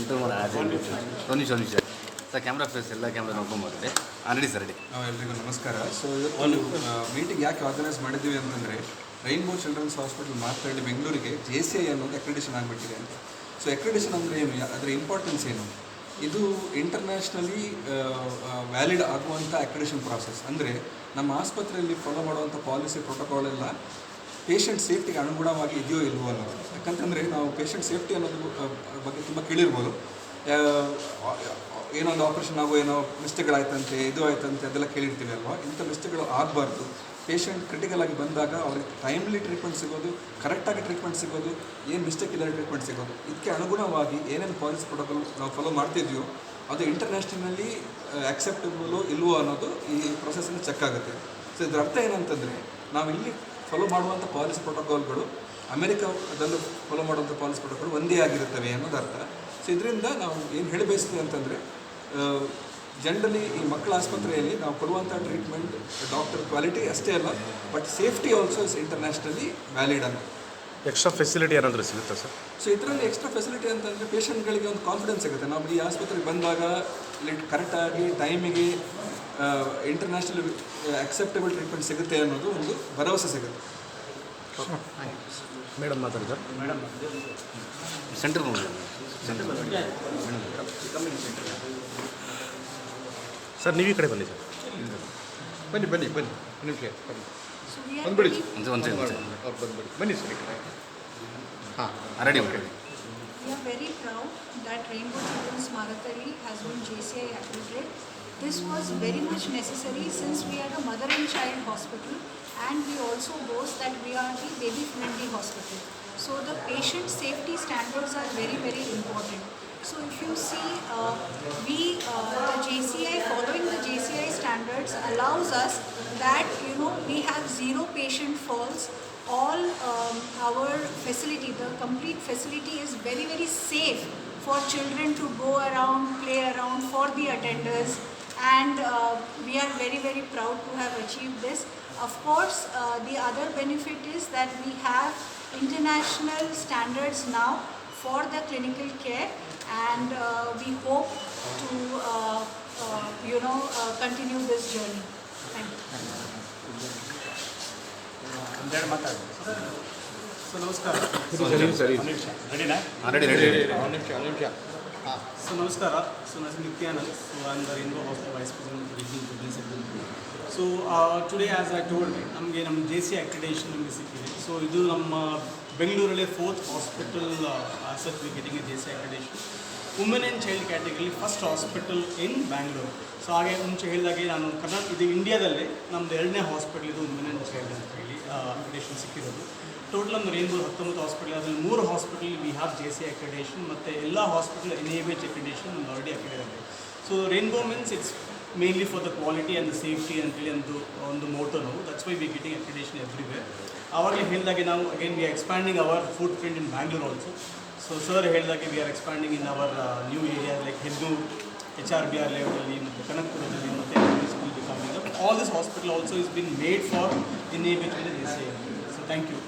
ಎಂಟು ಮಾಡಿ ಒಂದು ನಿಮಿಷ ಸರ್ ಕ್ಯಾಮ್ರಾ ಫೇಸ್ ಎಲ್ಲ ಕ್ಯಾಮ್ರಾ ನೋಡ್ಕೊಂಬರುತ್ತೆ ರೆಡಿ ಸರ್ ರೆಡಿ. ಎಲ್ರಿಗೂ ನಮಸ್ಕಾರ. ಸೊ ಇವತ್ತು ಮೀಟಿಂಗ್ ಯಾಕೆ ಆರ್ಗನೈಸ್ ಮಾಡಿದ್ದೀವಿ ಅಂತಂದರೆ ರೈನ್ಬೋ ಚಿಲ್ಡ್ರನ್ಸ್ ಹಾಸ್ಪಿಟಲ್ ಮಾತಾಡಿ ಬೆಂಗಳೂರಿಗೆ JCI ಅನ್ನೋದು ಅಕ್ರಿಡಿಷನ್ ಆಗಿಬಿಟ್ಟಿದೆ ಅಂತ. ಸೊ ಅಕ್ರಿಡಿಷನ್ ಅಂದರೆ ಏನು, ಅದರ ಇಂಪಾರ್ಟೆನ್ಸ್ ಏನು? ಇದು ಇಂಟರ್ನ್ಯಾಷನಲಿ ವ್ಯಾಲಿಡ್ ಆಗುವಂಥ ಅಕ್ರಿಡಿಷನ್ ಪ್ರಾಸೆಸ್. ಅಂದರೆ ನಮ್ಮ ಆಸ್ಪತ್ರೆಯಲ್ಲಿ ಫಾಲೋ ಮಾಡುವಂಥ ಪಾಲಿಸಿ ಪ್ರೋಟೋಕಾಲ್ ಎಲ್ಲ ಪೇಷಂಟ್ ಸೇಫ್ಟಿಗೆ ಅನುಗುಣವಾಗಿ ಇದೆಯೋ ಇಲ್ವೋ ಅನ್ನೋದು. ಯಾಕಂತಂದರೆ ನಾವು ಪೇಷಂಟ್ ಸೇಫ್ಟಿ ಅನ್ನೋದ್ರ ಬಗ್ಗೆ ತುಂಬ ಕೇಳಿರ್ಬೋದು. ಏನೋ ಒಂದು ಆಪ್ರೇಷನ್ ಆಗೋ ಏನೋ ಮಿಸ್ಟೇಕ್ಗಳಾಯ್ತಂತೆ, ಇದು ಆಯ್ತಂತೆ ಅದೆಲ್ಲ ಕೇಳಿರ್ತೀವಿ ಅಲ್ವಾ. ಇಂಥ ಮಿಸ್ಟೇಕ್ಗಳು ಆಗಬಾರ್ದು. ಪೇಷಂಟ್ ಕ್ರಿಟಿಕಲ್ ಆಗಿ ಬಂದಾಗ ಅವ್ರಿಗೆ ಟೈಮ್ಲಿ ಟ್ರೀಟ್ಮೆಂಟ್ ಸಿಗೋದು, ಕರೆಕ್ಟಾಗಿ ಟ್ರೀಟ್ಮೆಂಟ್ ಸಿಗೋದು, ಏನು ಮಿಸ್ಟೇಕ್ ಇಲ್ಲ ಟ್ರೀಟ್ಮೆಂಟ್ ಸಿಗೋದು, ಇದಕ್ಕೆ ಅನುಗುಣವಾಗಿ ಏನೇನು ಪಾಲಿಸಿ ಪ್ರೋಟೋಕಾಲ್ ನಾವು ಫಾಲೋ ಮಾಡ್ತಿದ್ಯೋ ಅದು ಇಂಟರ್ನ್ಯಾಷನಲಿ ಆಕ್ಸೆಪ್ಟಬಲು ಇಲ್ವೋ ಅನ್ನೋದು ಈ ಪ್ರೊಸೆಸ್ಸನ್ನು ಚೆಕ್ ಆಗುತ್ತೆ. ಸೊ ಇದರ ಅರ್ಥ ಏನಂತಂದರೆ ನಾವು ಇಲ್ಲಿ ಫಾಲೋ ಮಾಡುವಂಥ ಪಾಲಿಸಿ ಪ್ರೋಟೋಕಾಲ್ಗಳು ಅಮೆರಿಕದಲ್ಲೂ ಫಾಲೋ ಮಾಡುವಂಥ ಪಾಲಿಸಿ ಪ್ರೋಟೋಕಾಲ್ ಒಂದೇ ಆಗಿರುತ್ತವೆ ಅನ್ನೋದು ಅರ್ಥ. ಸೊ ಇದರಿಂದ ನಾವು ಏನು ಹೇಳಿ ಬಯಸ್ತೀವಿ ಅಂತಂದರೆ ಜನರಲಿ ಈ ಮಕ್ಕಳ ಆಸ್ಪತ್ರೆಯಲ್ಲಿ ನಾವು ಕೊಡುವಂಥ ಟ್ರೀಟ್ಮೆಂಟ್ ಡಾಕ್ಟರ್ ಕ್ವಾಲಿಟಿ ಅಷ್ಟೇ ಅಲ್ಲ, but safety also is internationally valid ಅನ್ನೋ. ಎಕ್ಸ್ಟ್ರಾ ಫೆಸಿಲಿಟಿ ಏನಾದರೂ ಸಿಗುತ್ತೆ ಸರ್? ಸೊ ಇದರಲ್ಲಿ ಎಕ್ಸ್ಟ್ರಾ ಫೆಸಿಲಿಟಿ ಅಂತಂದರೆ ಪೇಷಂಟ್ಗಳಿಗೆ ಒಂದು ಕಾನ್ಫಿಡೆನ್ಸ್ ಸಿಗುತ್ತೆ. ನಾವು ಈ ಆಸ್ಪತ್ರೆಗೆ ಬಂದಾಗ ಇಲ್ಲಿ ಕರೆಕ್ಟಾಗಿ ಟೈಮಿಗೆ ಇಂಟರ್ನ್ಯಾಷನಲ್ ಅಕ್ಸೆಪ್ಟಬಲ್ ಟ್ರೀಟ್ಮೆಂಟ್ ಸಿಗುತ್ತೆ ಅನ್ನೋದು ಒಂದು ಭರವಸೆ ಸಿಗುತ್ತೆ. ಮೇಡಮ್ ಮಾತಾಡಿದ ಮೇಡಮ್ ಸೆಂಟರ್ ಸರ್ ನೀವು ಈ ಕಡೆ ಬನ್ನಿ ಸರ್. ಬನ್ನಿ ಬನ್ನಿ ಬನ್ನಿ ನಿಮಿಷ ಬಂದ್ಬಿಡಿ ಬನ್ನಿ ಸರ್ ಈ ಕಡೆ. ಹಾಂ ready okay. We are very proud that Rainbow Children's Maratali has been JCI accredited. This was very much necessary since we are a mother and child hospital, and we also boast that we are the baby friendly hospital. So the patient safety standards are very, very important. So if you see, the JCI, following the JCI standards allows us that, we have zero patient falls. All our facility, the complete facility is very, very safe for children to go around, play around, for the attenders, and we are very, very proud to have achieved this. Of course, the other benefit is that we have international standards now for the clinical care, and we hope to continue this journey. Thank you. So ನಮಸ್ಕಾರ. ರೆಡಿನಾ? Ready ready ready. So ನಮಸ್ಕಾರ. So ನಾನು Nityanand. So I am the Rainbow hospital vice president regional children's centre. So today as I told ನಮ್ಮ JCI accreditation ನಮಗೆ ಸಿಕ್ಕಿದೆ. So ಇದು ನಮ್ಮ ಬೆಂಗಳೂರಲ್ಲಿ 4th hospital such we getting a JCI accreditation. Women and child category first hospital in Bangalore. So ಹಾಗೆ ಮುಂಚೆ ಹೇಳಿದಾಗೆ ನಾನು ಇದು ಇಂಡಿಯಾದಲ್ಲೇ ನಮ್ಮದು 2ನೇ ಹಾಸ್ಪಿಟಲ್ ಇದು ವುಮೆನ್ ಆ್ಯಂಡ್ ಚೈಲ್ಡ್ ಅಂತ ಹೇಳಿ ಅಕ್ರಿಡಿಟೇಷನ್ ಸಿಕ್ಕಿರೋದು. ಟೋಟಲ್ ನಮ್ಮ ರೈನ್ಬೋ 19 ಹಾಸ್ಪಿಟಲ್, ಅದರಲ್ಲಿ 3 hospital we have JCI accreditation, ಮತ್ತು ಎಲ್ಲ ಹಾಸ್ಪಿಟಲ್ NABH ಅಕ್ರಿಡಿಟೇಷನ್ ನಮ್ದು already accreditation. So Rainbow means it's mainly for the quality and the safety ಅಂತೇಳಿ ಒಂದು ಮೋಟೋ ನಾವು. That's why we getting accreditation everywhere. ಆವಾಗಲೇ ಹೇಳಿದಾಗೆ ನಾವು again we are expanding our footprint in Bangalore also. So sir ಹೇಳಿದಾಗೆ we are expanding in our new area like Hennur, HRBR ಲೆವೆಲಲ್ಲಿ, ಮತ್ತು ಕನಕಪುರದಲ್ಲಿ, ಮತ್ತು school becoming. All this hospital also is been made for NABH with JCI. So thank you.